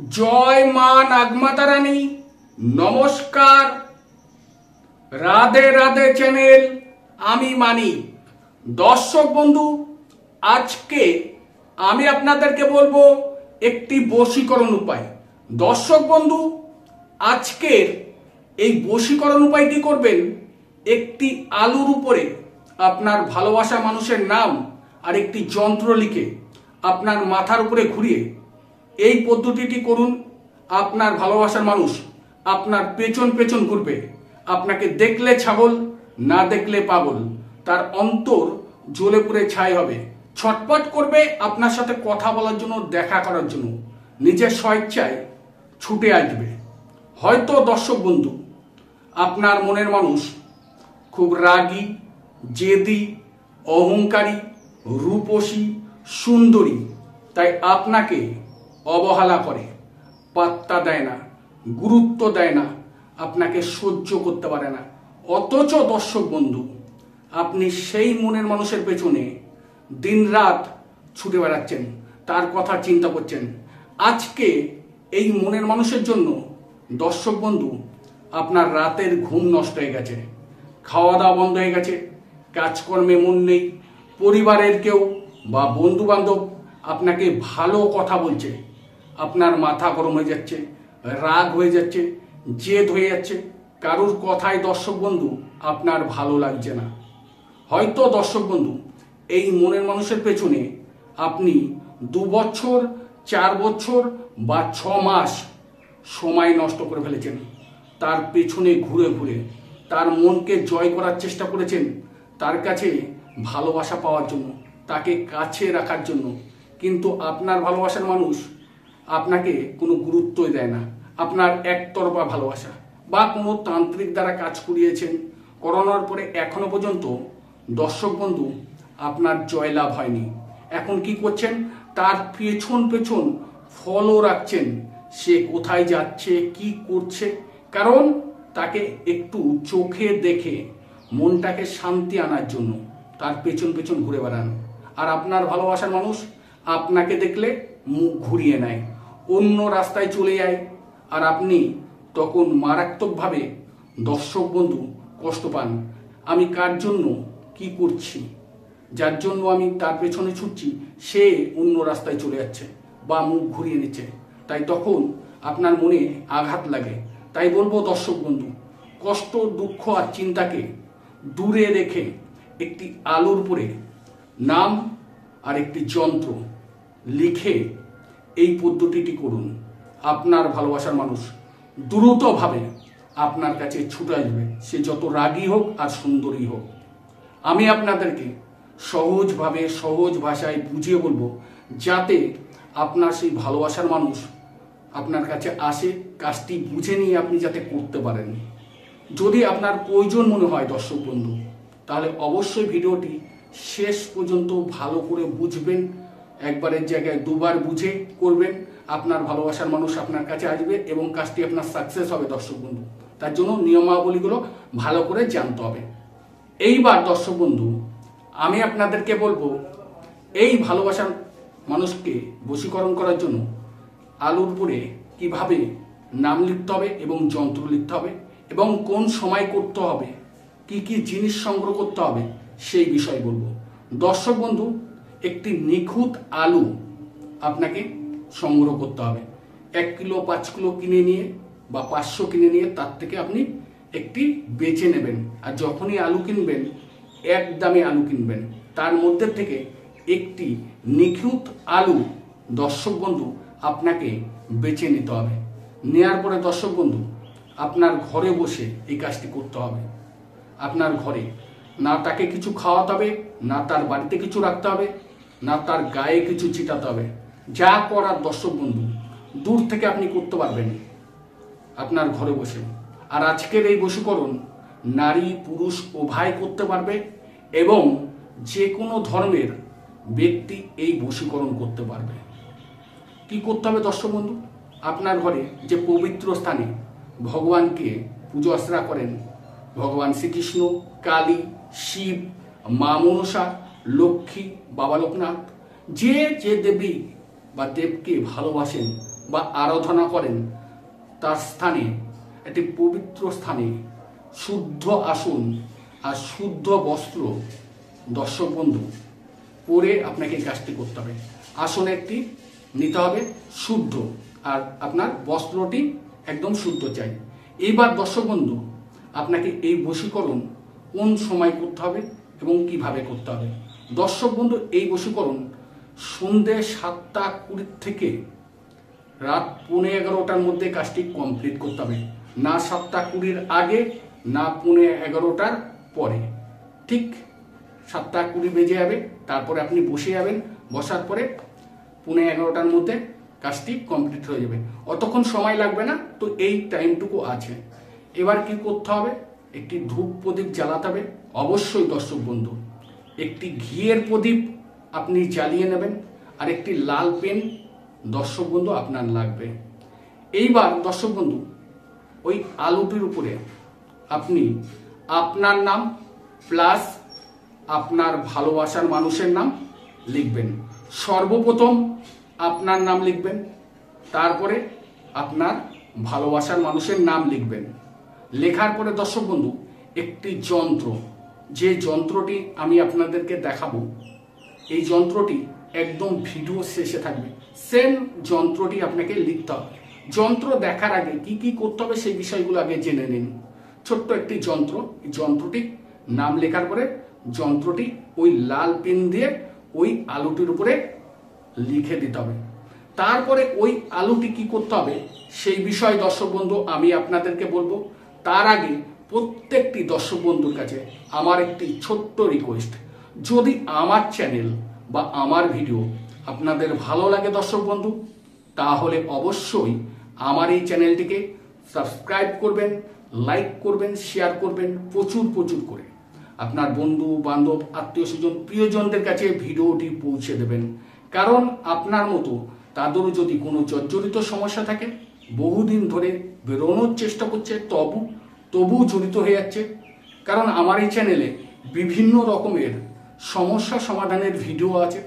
জয় মা নাগমাতা রানী। নমস্কার, রাধে রাধে চ্যানেল, আমি মানি। দর্শক বন্ধু, আজকে আমি আপনাদেরকে বলবো একটি বশীকরণ উপায়। দর্শক বন্ধু, আজকের এই বশীকরণ উপায়টি করবেন, একটি আলুর উপরে আপনার ভালোবাসা মানুষের নাম আর একটি যন্ত্র লিখে আপনার মাথার উপরে ঘুরিয়ে এই পদ্ধতিটি করুন। আপনার ভালোবাসার মানুষ আপনার পেছন পেছন ঘুরবে। আপনাকে দেখলে ছাগল, না দেখলে পাগল। তার অন্তর জ্বলে পুড়ে ছাই হবে, ছটপট করবে আপনার সাথে কথা বলার জন্য, দেখা করার জন্য নিজের স্বেচ্ছায় ছুটে আসবে। হয়তো দর্শক বন্ধু, আপনার মনের মানুষ খুব রাগী, জেদি, অহংকারী, রূপসী, সুন্দরী, তাই আপনাকে অবহেলা করে, পাত্তা দেয় না, গুরুত্ব দেয় না, আপনাকে সহ্য করতে পারে না। অথচ দর্শক বন্ধু, আপনি সেই মনের মানুষের পেছনে দিনরাত ছুটে বেড়াচ্ছেন, তার কথা চিন্তা করছেন। আজকে এই মনের মানুষের জন্য দর্শক বন্ধু, আপনার রাতের ঘুম নষ্ট হয়ে গেছে, খাওয়া দাওয়া বন্ধ হয়ে গেছে, কাজকর্মে মন নেই, পরিবারের কেউ বা বন্ধু বান্ধব আপনাকে ভালো কথা বলছে, আপনার মাথা গরম হয়ে যাচ্ছে, রাগ হয়ে যাচ্ছে, জেদ হয়ে যাচ্ছে, কারোর কথায় দর্শক বন্ধু আপনার ভালো লাগছে না। হয়তো দর্শক বন্ধু, এই মনের মানুষের পেছনে আপনি 2 বছর, 4 বছর বা 6 মাস সময় নষ্ট করে ফেলেছেন। তার পেছনে ঘুরে ঘুরে তার মনকে জয় করার চেষ্টা করেছেন, তার কাছে ভালোবাসা পাওয়ার জন্য, তাকে কাছে রাখার জন্য। কিন্তু আপনার ভালোবাসার মানুষ আপনাকে কোনো গুরুত্বই দেয় না। আপনার একতরফা ভালোবাসা বা কোনো তান্ত্রিক দ্বারা কাজ করিয়েছেন, করানোর পরে এখনো পর্যন্ত দর্শক বন্ধু আপনার জয়লাভ হয়নি। এখন কি করছেন? তার পেছন পেছন ফলো রাখছেন, সে কোথায় যাচ্ছে, কি করছে। কারণ তাকে একটু চোখে দেখে মনটাকে শান্তি আনার জন্য তার পেছন পেছন ঘুরে বেড়ান। আর আপনার ভালোবাসার মানুষ আপনাকে দেখলে মুখ ঘুরিয়ে নেয়, অন্য রাস্তায় চলে যায়। আর আপনি তখন মারাত্মকভাবে দর্শক বন্ধু কষ্ট পান। আমি কার জন্য কি করছি, যার জন্য আমি তার পেছনে ছুটছি, সে অন্য রাস্তায় চলে যাচ্ছে বা মুখ ঘুরিয়ে নিচ্ছে। তাই তখন আপনার মনে আঘাত লাগে। তাই বলবো দর্শক বন্ধু, কষ্ট, দুঃখ আর চিন্তাকে দূরে রেখে একটি আলুর উপরে নাম আর একটি যন্ত্র লিখে এই পদ্ধতিটি করুন। আপনার ভালোবাসার মানুষ দ্রুতভাবে আপনার কাছে ছুটে আসবে, সে যত রাগী হোক আর সুন্দরী হোক। আমি আপনাদেরকে সহজভাবে, সহজ ভাষায় বুঝিয়ে বলবো, যাতে আপনার সেই ভালোবাসার মানুষ আপনার কাছে আসে, কাজটি বুঝে নিয়ে আপনি যাতে করতে পারেন। যদি আপনার প্রয়োজন মনে হয় দর্শক বন্ধু, তাহলে অবশ্যই ভিডিওটি শেষ পর্যন্ত ভালো করে বুঝবেন। একবারের জায়গায় 2 বার বুঝে করবেন। আপনার ভালোবাসার মানুষ আপনার কাছে আসবে এবং কাজটি আপনার সাকসেস হবে দর্শক বন্ধু। তার জন্য নিয়মাবলীগুলো ভালো করে জানতে হবে। এইবার দর্শক বন্ধু, আমি আপনাদেরকে বলবো, এই ভালোবাসার মানুষকে বশীকরণ করার জন্য আলুর উপরে কিভাবে নাম লিখতে হবে এবং যন্ত্র লিখতে হবে এবং কোন সময় করতে হবে, কি কি জিনিস সংগ্রহ করতে হবে, সেই বিষয় বলবো। দর্শক বন্ধু, একটি নিখুঁত আলু আপনাকে সংগ্রহ করতে হবে। 1 কিলো, 5 কিলো কিনে নিয়ে বা 500 কিনে নিয়ে তার থেকে আপনি একটি বেছে নেবেন। আর যখনই আলু কিনবেন, এক দামে আলু কিনবেন। তার মধ্যে থেকে একটি নিখুঁত আলু দর্শক বন্ধু আপনাকে বেছে নিতে হবে। নেয়ার পরে দর্শক বন্ধু, আপনার ঘরে বসে এই কাজটি করতে হবে। আপনার ঘরে, না তাকে কিছু খাওয়াতে হবে, না তার বাড়িতে কিছু রাখতে হবে, না তার গায়ে কিছু ছিটাতে হবে। যা করার দর্শক বন্ধু দূর থেকে আপনি করতে পারবেন আপনার ঘরে বসে। আর আজকের এই বশীকরণ নারী পুরুষ উভয় করতে পারবে এবং যে কোনো ধর্মের ব্যক্তি এই বশীকরণ করতে পারবে। কি করতে হবে দর্শক বন্ধু? আপনার ঘরে যে পবিত্র স্থানে ভগবানকে পুজো আশ্রা করেন, ভগবান শ্রীকৃষ্ণ, কালী, শিব, মা মনসা, লক্ষ্মী, বাবা লোকনাথ, যে যে দেবী বা দেবকে ভালোবাসেন বা আরাধনা করেন তার স্থানে, একটি পবিত্র স্থানে শুদ্ধ আসন আর শুদ্ধ বস্ত্র দর্শক বন্ধু পরে আপনাকে এই কাজটি করতে হবে। আসন একটি নিতে হবে শুদ্ধ, আর আপনার বস্ত্রটি একদম শুদ্ধ চাই। এইবার দর্শক বন্ধু আপনাকে এই বশীকরণ কোন সময় করতে হবে এবং কিভাবে করতে হবে। দর্শক বন্ধু এই বশীকরণ সন্ধ্যে 7:20 থেকে রাত 11:15টার মধ্যে কাজটি কমপ্লিট করতে হবে, না 7:20 আগে না 11:15টার পরে। ঠিক 7:20 বেজে যাবে, তারপরে আপনি বসে যাবেন, বসার পরে 11:15টার মধ্যে কাজটি কমপ্লিট হয়ে যাবে। অতক্ষণ সময় লাগবে না, তো এই টাইমটুকু আছে। এবার কি করতে হবে, একটি ধূপ প্রদীপ জ্বালাতে হবে অবশ্যই দর্শক বন্ধু। একটি ঘিয়ের প্রদীপ আপনি জ্বালিয়ে নেবেন, আর একটি লাল পেন দর্শক বন্ধু আপনার লাগবে। এইবার দর্শক বন্ধু ওই আলুটির উপরে আপনি আপনার নাম প্লাস আপনার ভালোবাসার মানুষের নাম লিখবেন। সর্বপ্রথম আপনার নাম লিখবেন, তারপরে আপনার ভালোবাসার মানুষের নাম লিখবেন। লেখার পরে দর্শক বন্ধু একটি যন্ত্র, যে যন্ত্রটি আমি আপনাদেরকে দেখাবো, এই যন্ত্রটি একদম ভিডিও শেষে থাকবে, সেম যন্ত্রটি আপনাকে লিখতে হবে। যন্ত্র দেখার আগে কি কি করতে হবে সেই বিষয়গুলো আগে জেনে নিন। ছোট্ট একটি যন্ত্র, এই যন্ত্রটি নাম লেখার পরে যন্ত্রটি ওই লাল পেন দিয়ে ওই আলুটির উপরে লিখে দিতে হবে। তারপরে ওই আলুটি কি করতে হবে সেই বিষয়ে দর্শক বন্ধু আমি আপনাদেরকে বলবো। তার আগে প্রত্যেকটি দর্শক বন্ধুর কাছে আমার একটি ছোট্ট রিকোয়েস্ট, যদি আমার চ্যানেল বা আমার ভিডিও আপনাদের ভালো লাগে দর্শক বন্ধু, তাহলে অবশ্যই আমার এই চ্যানেলটিকে সাবস্ক্রাইব করবেন, লাইক করবেন, শেয়ার করবেন প্রচুর প্রচুর করে। আপনার বন্ধু বান্ধব আত্মীয় স্বজন প্রিয়জনদের কাছে ভিডিওটি পৌঁছে দেবেন, কারণ আপনার মতো তাদেরও যদি কোনো জর্জরিত সমস্যা থাকে, বহুদিন ধরে বেরোনোর চেষ্টা করছে তবু জড়িত হয়ে যাচ্ছে, কারণ আমার এই চ্যানেলে বিভিন্ন রকমের সমস্যা সমাধানের ভিডিও আছে,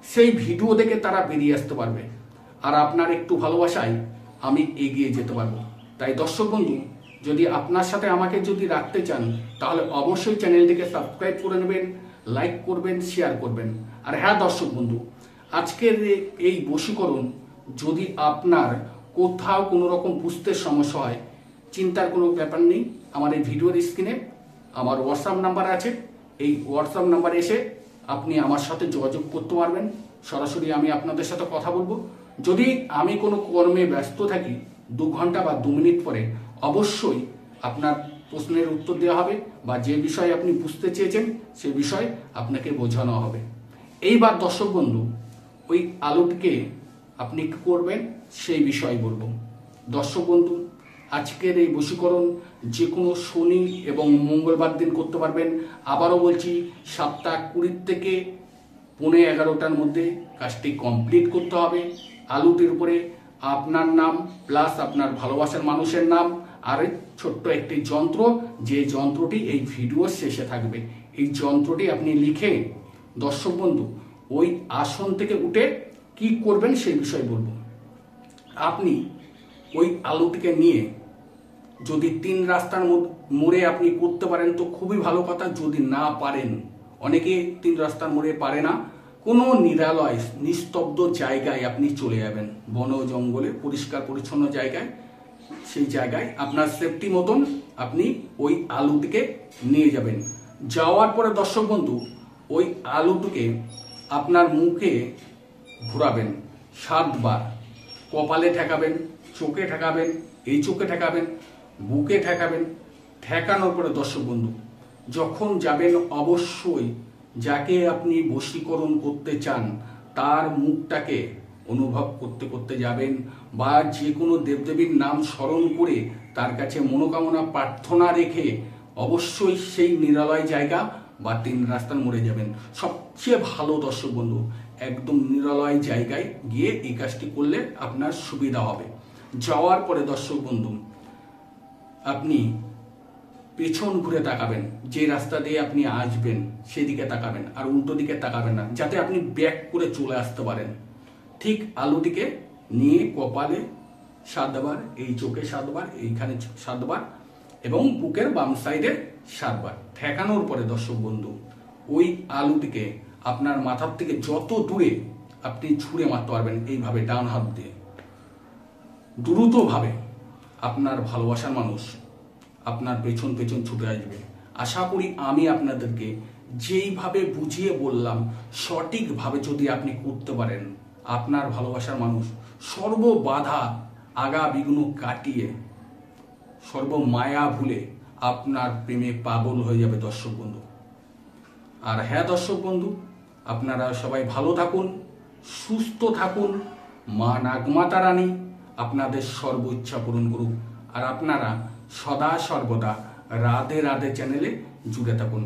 সেই ভিডিও দেখে তারা বেরিয়ে আসতে পারবে, আর আপনার একটু ভালোবাসায় আমি এগিয়ে যেতে পারবো। তাই দর্শক বন্ধু যদি আপনার সাথে আমাকে যদি রাখতে চান, তাহলে অবশ্যই চ্যানেলটিকে সাবস্ক্রাইব করে নেবেন, লাইক করবেন, শেয়ার করবেন। আর হ্যাঁ দর্শক বন্ধু, আজকের এই বশীকরণ যদি আপনার কোথাও কোনো রকম বুঝতে সমস্যা হয়, চিন্তার কোনো ব্যাপার নেই। আমার এই ভিডিওর স্ক্রিনে আমার হোয়াটসঅ্যাপ নাম্বার আছে, এই হোয়াটসঅ্যাপ নাম্বারে এসে আপনি আমার সাথে যোগাযোগ করতে পারবেন, সরাসরি আমি আপনাদের সাথে কথা বলবো। যদি আমি কোনো কর্মে ব্যস্ত থাকি 2 ঘন্টা বা 2 মিনিট পরে অবশ্যই আপনার প্রশ্নের উত্তর দেওয়া হবে, বা যে বিষয়ে আপনি বুঝতে চেয়েছেন সে বিষয়ে আপনাকে বোঝানো হবে। এইবার দর্শক বন্ধু ওই আলুটিকে আপনি কি করবেন সেই বিষয় বলবো। দর্শক বন্ধু আজকের এই বশীকরণ যে কোনো শনি এবং মঙ্গলবার দিন করতে পারবেন। আবারও বলছি 7:20 থেকে 11:15টার মধ্যে কাজটি কমপ্লিট করতে হবে। আলুটির উপরে আপনার নাম প্লাস আপনার ভালোবাসার মানুষের নাম, আর ছোট্ট একটি যন্ত্র, যে যন্ত্রটি এই ভিডিওর শেষে থাকবে। এই যন্ত্রটি আপনি লিখে দর্শক বন্ধু ওই আসন থেকে উঠে কি করবেন সেই বিষয় বলবো। আপনি ওই আলুটিকে নিয়ে যদি 3 রাস্তার মোড়ে আপনি করতে পারেন তো খুবই ভালো কথা, যদি না পারেন, অনেকে 3 রাস্তার মোড়ে পারে না, কোনো নিরালয় নিস্তব্ধ জায়গায় আপনি চলে যাবেন, বন জঙ্গলে পরিষ্কার পরিচ্ছন্ন জায়গায়, সেই জায়গায় আপনার সেফটি মতন আপনি ওই আলুটিকে নিয়ে যাবেন। যাওয়ার পরে দর্শক বন্ধু ওই আলুটিকে আপনার মুখে ঘোরাবেন 7 বার, কপালে ঠেকাবেন, চোখে ঠেকাবেন, এই চোখে ঠেকাবেন, বুকে ঠেকাবেন। ঠেকানোর পরে দর্শক বন্ধু যখন যাবেন অবশ্যই যাকে আপনি বশীকরণ করতে চান তার মুখটাকে অনুভব করতে করতে যাবেন, বা যে কোনো দেবদেবীর নাম স্মরণ করে তার কাছে মনোকামনা প্রার্থনা রেখে অবশ্যই সেই নিরালয় জায়গা বা 3 রাস্তার মোড়ে যাবেন। সবচেয়ে ভালো দর্শক বন্ধু একদম নিরালয় জায়গায় গিয়ে এই কাজটি করলে আপনার সুবিধা হবে। যাওয়ার পরে দর্শক বন্ধু আপনি পেছন ঘুরে তাকাবেন, যে রাস্তা দিয়ে আপনি আসবেন সেদিকে তাকাবেন, আর উল্টো দিকে তাকাবেন না, যাতে আপনি ব্যাক করে চলে আসতে পারেন। ঠিক আলুটিকে নিয়ে কপালে 7 বার, এই চোখে 7 বার, এইখানে 7 বার এবং বুকের বাম সাইডে 7 বার ঠেকানোর পরে দর্শক বন্ধু ওই আলুটিকে আপনার মাথার থেকে যত দূরে আপনি ছুঁড়ে মারতে পারবেন এইভাবে ডান হাত দিয়ে দ্রুতভাবে আপনার ভালোবাসার মানুষ আপনার পেছন পেছন ছুটে আসবে। আশা করি আমি আপনাদেরকে যেইভাবে বুঝিয়ে বললাম সঠিকভাবে যদি আপনি করতে পারেন, আপনার ভালোবাসার মানুষ সর্ব বাধা আগা বিঘ্ন কাটিয়ে সর্ব মায়া ভুলে আপনার প্রেমে পাগল হয়ে যাবে দর্শক বন্ধু। আর হ্যাঁ দর্শক বন্ধু, আপনারা সবাই ভালো থাকুন, সুস্থ থাকুন, মা নাগমাতা রানী আপনাদের সর্ব ইচ্ছা পূরণ করুক। আর আপনারা সদা সর্বদা রাধে রাধে চ্যানেলে জুড়ে থাকুন।